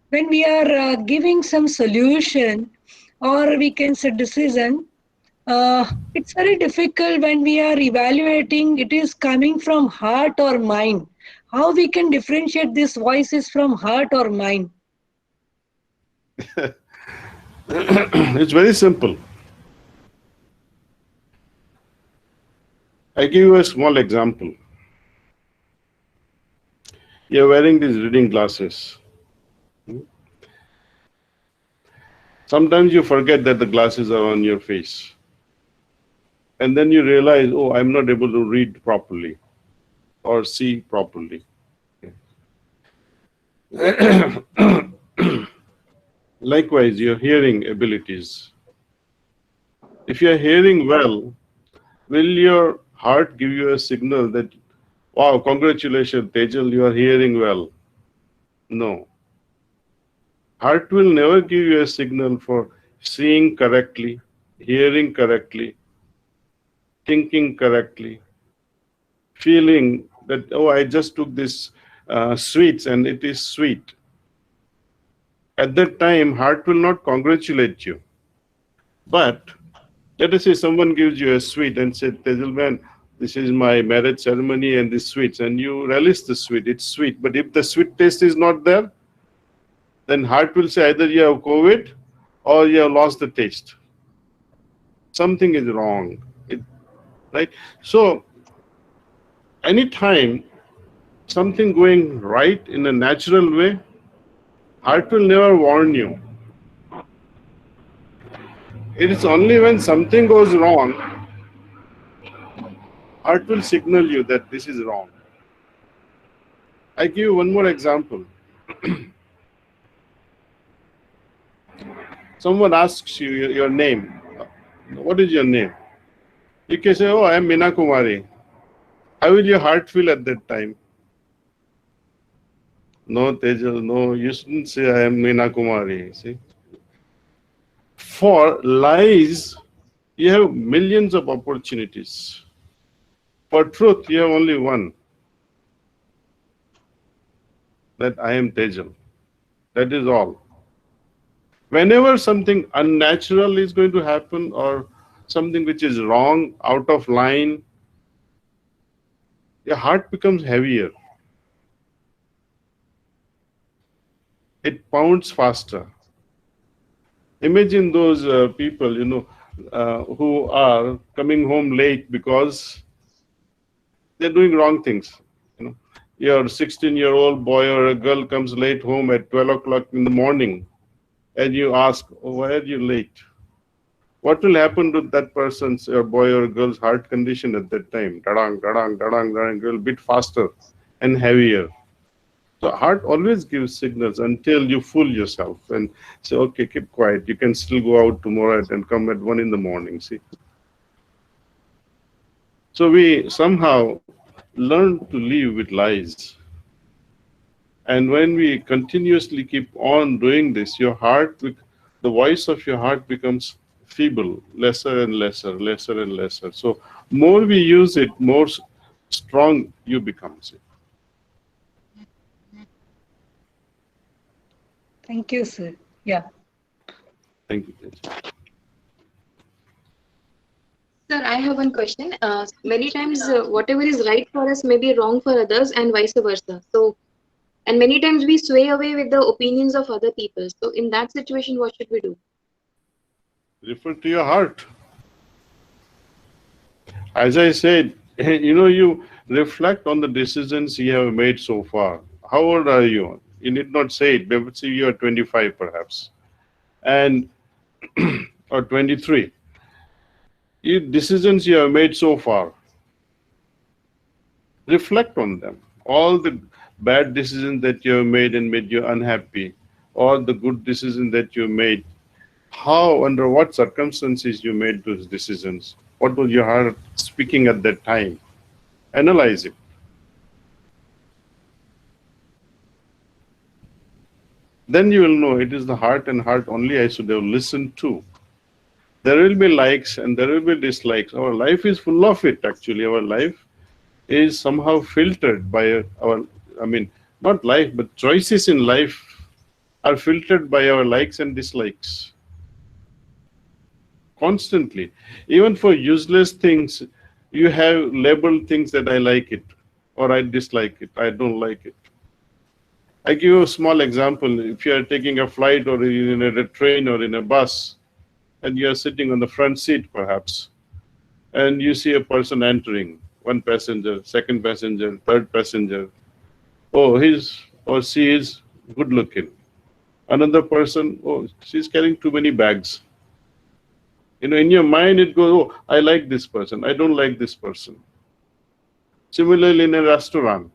S2: when we are giving some solution, or we can say decision. It's very difficult when we are evaluating it is coming from heart or mind. How we can differentiate this voice is from heart or mind?
S3: It's very simple. I give you a small example. You're wearing these reading glasses. Sometimes you forget that the glasses are on your face. And then you realize, oh, I'm not able to read properly or see properly. Likewise, your hearing abilities. If you're hearing well, will your heart give you a signal that, wow, congratulations, Tejal, you are hearing well? No. Heart will never give you a signal for seeing correctly, hearing correctly, thinking correctly, feeling that, oh, I just took this sweets and it is sweet. At that time, heart will not congratulate you. But let us say someone gives you a sweet and said, Tejal man, this is my marriage ceremony and this sweets, and you relish the sweet, it's sweet. But if the sweet taste is not there, then heart will say either you have COVID or you have lost the taste. Something is wrong. Right? So anytime something going right in a natural way, heart will never warn you. It is only when something goes wrong, heart will signal you that this is wrong. I give you one more example. Someone asks you your name. What is your name? You can say, oh, I am Meena Kumari. How will your heart feel at that time? No, Tejal, no, you shouldn't say I am Meena Kumari. See? For lies, you have millions of opportunities. For truth, you have only one. That I am Tejal. That is all. Whenever something unnatural is going to happen or something which is wrong, out of line, your heart becomes heavier. It pounds faster. Imagine those people, who are coming home late because they're doing wrong things. Your 16-year-old boy or a girl comes late home at 12 o'clock in the morning and you ask, oh, why are you late? What will happen to that person's or boy or girl's heart condition at that time? Dadang, dadang, dadang, dadang, it will beat faster and heavier. So heart always gives signals until you fool yourself and say, okay, keep quiet. You can still go out tomorrow and come at 1 in the morning, see. So we somehow learn to live with lies. And when we continuously keep on doing this, your heart, the voice of your heart becomes feeble, lesser and lesser, lesser and lesser. So more we use it, more strong you become.
S2: Thank you, sir. Yeah.
S3: Thank you.
S1: Sir, I have one question. Many times, whatever is right for us may be wrong for others, and vice versa. So, And many times we sway away with the opinions of other people. So in that situation, what should we do?
S3: Refer to your heart. As I said, you reflect on the decisions you have made so far. How old are you? You need not say it, but say you are 25 perhaps, and or 23. Decisions you have made so far, reflect on them. All the bad decisions that you have made and made you unhappy, or the good decisions that you made, how, under what circumstances you made those decisions, what was your heart speaking at that time. Analyze it. Then you will know it is the heart and heart only I should have listened to. There will be likes and there will be dislikes. Our life is full of it, actually. Our life is somehow filtered by our, not life, but choices in life are filtered by our likes and dislikes. Constantly. Even for useless things, you have labeled things that I like it or I dislike it, I don't like it. I give you a small example. If you are taking a flight or in a train or in a bus, and you are sitting on the front seat perhaps, and you see a person entering, one passenger, second passenger, third passenger. Oh, his or she is good looking. Another person, oh, she's carrying too many bags. In your mind it goes, oh, I like this person, I don't like this person. Similarly, in a restaurant,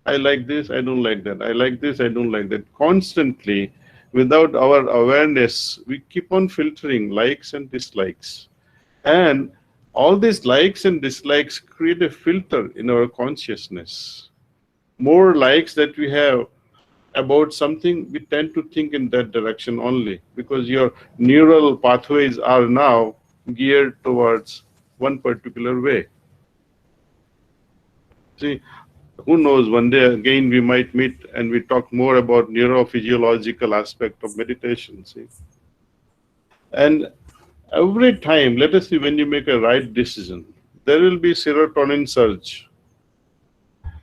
S3: I like this, I don't like that. I like this, I don't like that. Constantly, without our awareness, we keep on filtering likes and dislikes. And all these likes and dislikes create a filter in our consciousness. More likes that we have about something, we tend to think in that direction only, because your neural pathways are now geared towards one particular way. See, who knows, one day again we might meet and we talk more about neurophysiological aspect of meditation. See, and every time, let us see, when you make a right decision, there will be serotonin surge.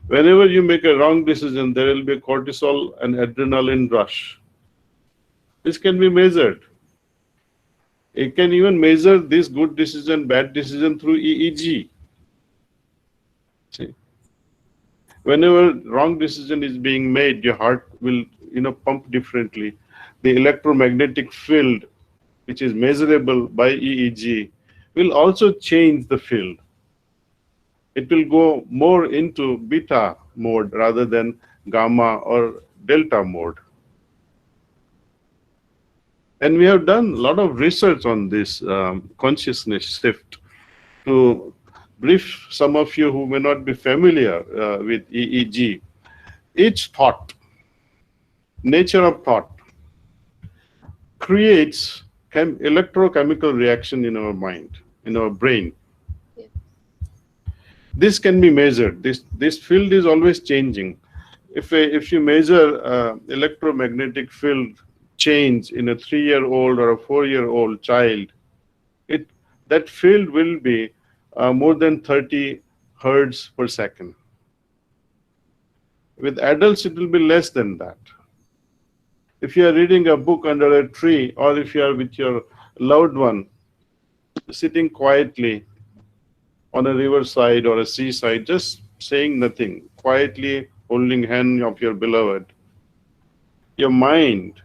S3: Whenever you make a wrong decision, there will be cortisol and adrenaline rush. This can be measured. It can even measure this good decision, bad decision through EEG. See, whenever wrong decision is being made, your heart will, pump differently. The electromagnetic field, which is measurable by EEG, will also change the field. It will go more into beta mode rather than gamma or delta mode. And we have done a lot of research on this consciousness shift. To brief some of you who may not be familiar with EEG, each thought, nature of thought, creates electrochemical reaction in our mind, in our brain.
S1: Yeah.
S3: This can be measured. This field is always changing. If you measure electromagnetic field change in a 3-year-old or a 4-year-old child, that field will be more than 30 hertz per second. With adults, it will be less than that. If you are reading a book under a tree, or if you are with your loved one, sitting quietly on a riverside or a seaside, just saying nothing, quietly holding hand of your beloved, your mind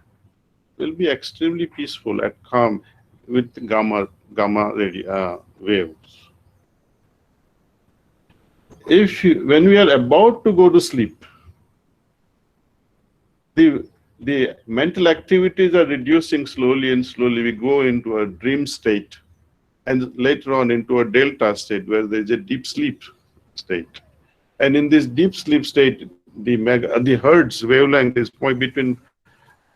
S3: will be extremely peaceful and calm with gamma waves. When we are about to go to sleep, the mental activities are reducing slowly and slowly. We go into a dream state and later on into a delta state where there is a deep sleep state. And in this deep sleep state, the hertz wavelength is between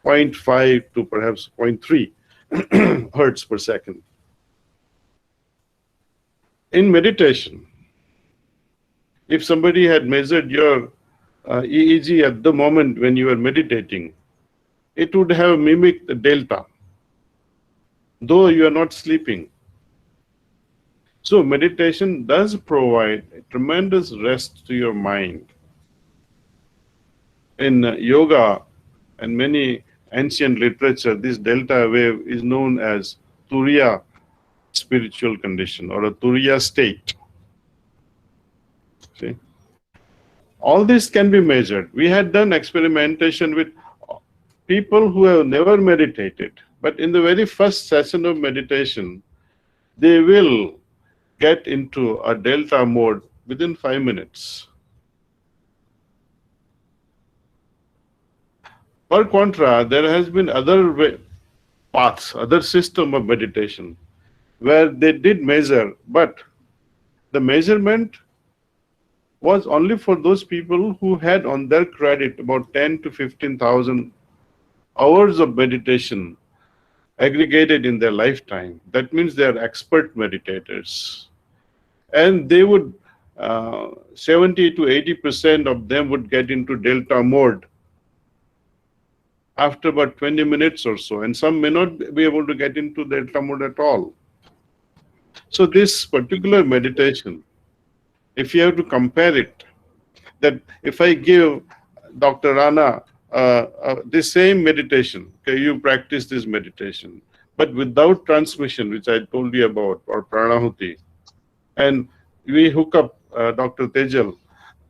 S3: 0.5 to perhaps 0.3 hertz per second. In meditation, if somebody had measured your EEG at the moment when you were meditating, it would have mimicked the delta, though you are not sleeping. So meditation does provide a tremendous rest to your mind. In yoga and many ancient literature, this delta wave is known as Turiya spiritual condition or a Turiya state. See? All this can be measured. We had done experimentation with people who have never meditated, but in the very first session of meditation, they will get into a delta mode within 5 minutes. Per contra, there has been other paths, other system of meditation where they did measure, but the measurement was only for those people who had on their credit about 10 to 15,000 hours of meditation aggregated in their lifetime. That means they are expert meditators. And they would, 70 to 80% of them would get into delta mode after about 20 minutes or so, and some may not be able to get into delta mode at all. So this particular meditation, if you have to compare it, that if I give Dr. Rana the same meditation, okay, you practice this meditation, but without transmission, which I told you about, or pranahuti, and we hook up Dr. Tejal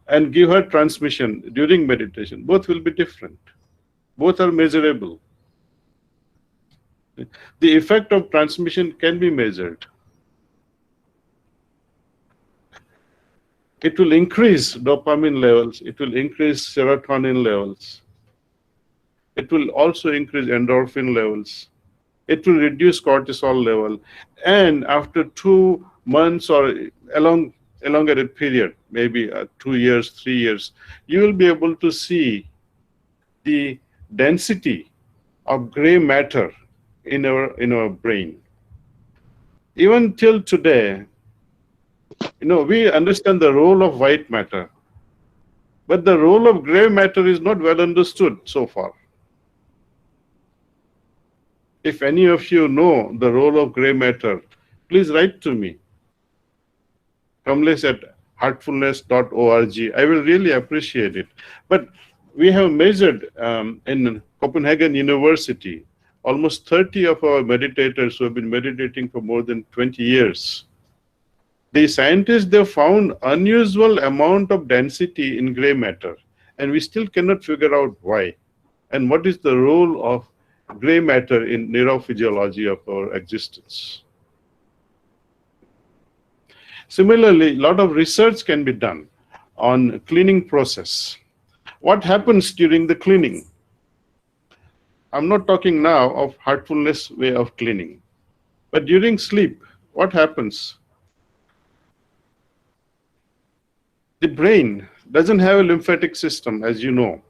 S3: and give her transmission during meditation, both will be different. Both are measurable. The effect of transmission can be measured. It will increase dopamine levels, it will increase serotonin levels, it will also increase endorphin levels, it will reduce cortisol level, and after 2 months or elongated period, maybe 2 years, 3 years, you will be able to see the density of gray matter in our brain. Even till today, we understand the role of white matter, but the role of gray matter is not well understood so far. If any of you know the role of gray matter, please write to me, Kamlesh at heartfulness.org. I will really appreciate it. But we have measured in Copenhagen University, almost 30 of our meditators who have been meditating for more than 20 years. The scientists, they found unusual amount of density in gray matter, and we still cannot figure out why. And what is the role of gray matter in neurophysiology of our existence? Similarly, a lot of research can be done on cleaning process. What happens during the cleaning? I'm not talking now of heartfulness way of cleaning, but during sleep, what happens? The brain doesn't have a lymphatic system, as you know.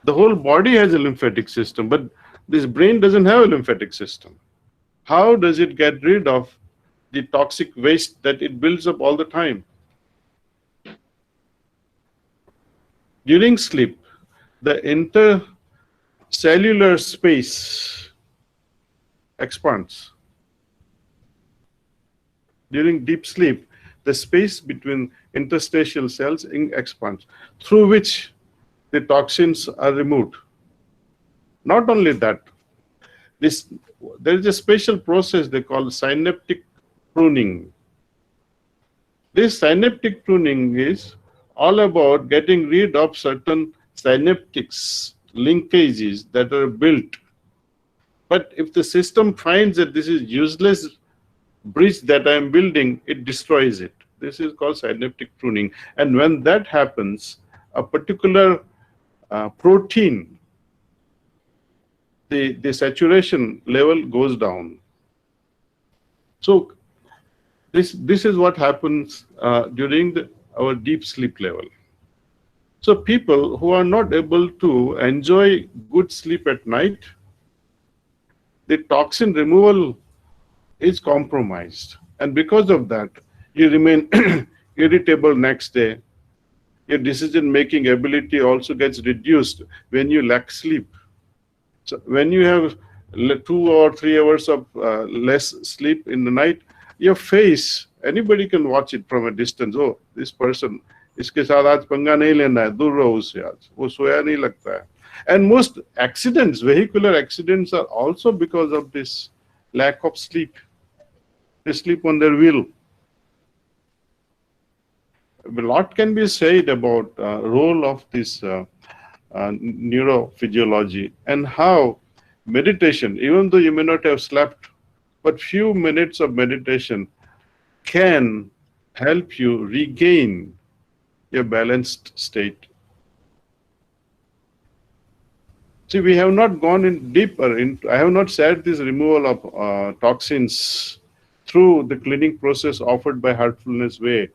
S3: The whole body has a lymphatic system, but this brain doesn't have a lymphatic system. How does it get rid of the toxic waste that it builds up all the time? During sleep, the intercellular space expands. During deep sleep, the space between interstitial cells expands, through which the toxins are removed. Not only that, there is a special process they call synaptic pruning. This synaptic pruning is all about getting rid of certain synaptics, linkages that are built. But if the system finds that this is useless bridge that I am building, it destroys it. This is called synaptic pruning. And when that happens, a particular protein, the saturation level goes down. So this is what happens during our deep sleep level. So people who are not able to enjoy good sleep at night, the toxin removal is compromised. And because of that, you remain irritable next day. Your decision-making ability also gets reduced when you lack sleep. So when you have 2 or 3 hours of less sleep in the night, your face, anybody can watch it from a distance. Oh, this person इसके साथ आज पंगा नहीं लेना है, दूर रहो उससे, आज वो सोया नहीं लगता है. And most accidents, vehicular accidents, are also because of this lack of sleep. They sleep on their wheel. A lot can be said about role of this neurophysiology and how meditation, even though you may not have slept, but few minutes of meditation can help you regain your balanced state. See, we have not gone in deeper into, I have not said this removal of toxins through the cleaning process offered by Heartfulness Way.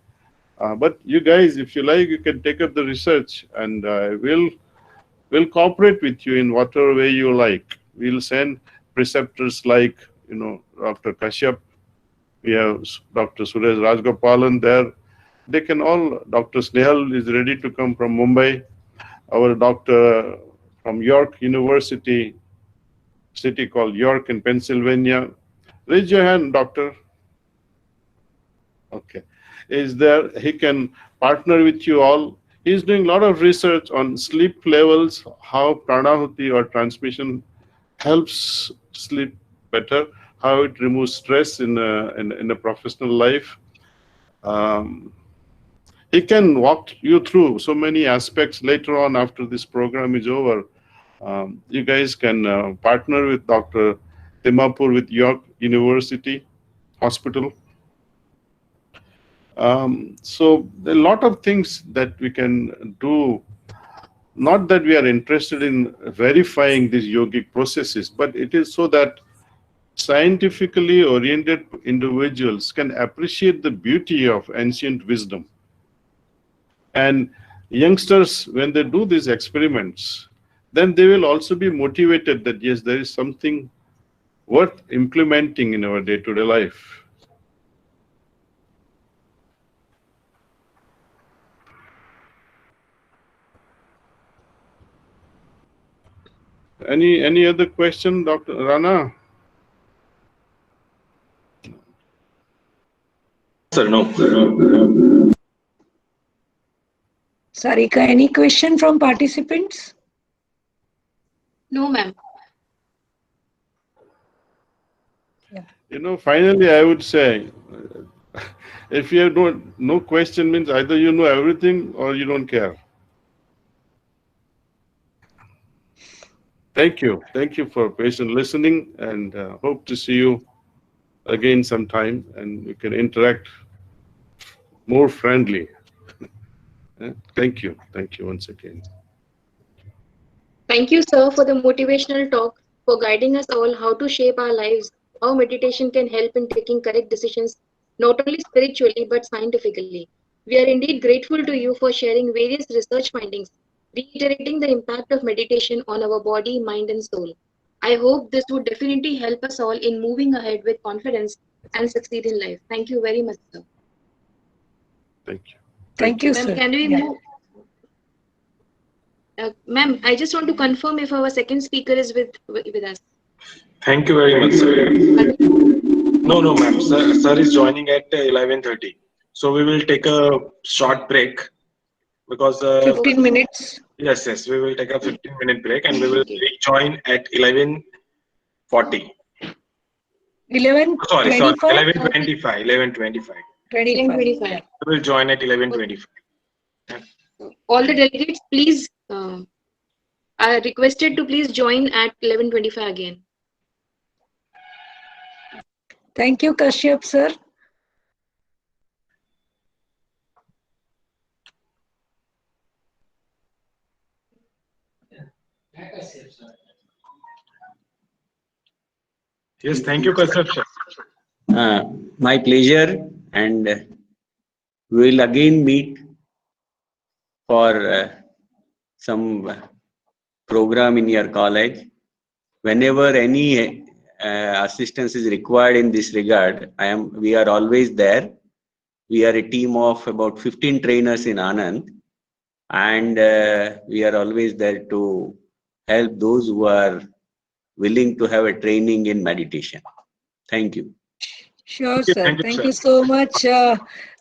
S3: But you guys, if you like, you can take up the research, and we'll cooperate with you in whatever way you like. We'll send preceptors like, Dr. Kashyap. We have Dr. Suresh Rajgopalan there. They can all, Dr. Snehal is ready to come from Mumbai. Our doctor from York University, city called York in Pennsylvania. Raise your hand, doctor. Okay. Is there, he can partner with you all. He's doing a lot of research on sleep levels, how pranahuti or transmission helps sleep better, how it removes stress in a professional life. He can walk you through so many aspects later on after this program is over. You guys can partner with Dr. Dimapur with York University Hospital. So there are a lot of things that we can do. Not that we are interested in verifying these yogic processes, but it is so that scientifically oriented individuals can appreciate the beauty of ancient wisdom. And youngsters, when they do these experiments, then they will also be motivated that yes, there is something worth implementing in our day-to-day life. Any other question, Dr. Rana?
S4: Sir, no.
S2: Sarika, any question from participants?
S1: No, ma'am.
S3: Finally, I would say, if you have no question, means either you know everything or you don't care. Thank you. Thank you for patient listening, and hope to see you again sometime, and we can interact more friendly. Thank you. Thank you once again.
S1: Thank you, sir, for the motivational talk, for guiding us all how to shape our lives, how meditation can help in taking correct decisions, not only spiritually but scientifically. We are indeed grateful to you for sharing various research findings, reiterating the impact of meditation on our body, mind, and soul. I hope this would definitely help us all in moving ahead with confidence and succeed in life. Thank you very much, sir.
S3: Thank you.
S2: Thank you,
S1: Ma'am,
S2: sir.
S1: can we move? Ma'am, I just want to confirm if our second speaker is with us.
S4: Thank you very much, sir. No, ma'am. Sir is joining at 11:30. So we will take a short break because
S2: 15 minutes.
S4: yes, we will take a 15-minute break and we will rejoin at 11:40.
S2: 11:25.
S4: Sorry, 11:25. 11:25.
S2: 25.
S1: Yeah.
S4: We will join at 11:25.
S1: All the delegates, please, are requested to please join at 11:25 again.
S2: Thank you, Kashyap, sir.
S4: Yes, thank you, Kashyap, sir.
S5: My pleasure, and we will again meet for some program in your college. Whenever any assistance is required in this regard, we are always there. We are a team of about 15 trainers in Anand, and we are always there to help those who are willing to have a training in meditation. Thank you.
S2: Sure, sir. Thank you
S4: sir.
S2: so much.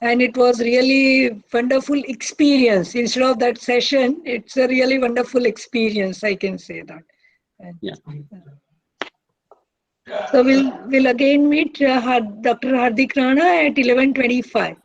S2: And it was really wonderful experience. Instead of that session, it's a really wonderful experience. I can say that. And,
S5: Yeah.
S2: so we'll again meet Dr. Hardik Rana at 11:25.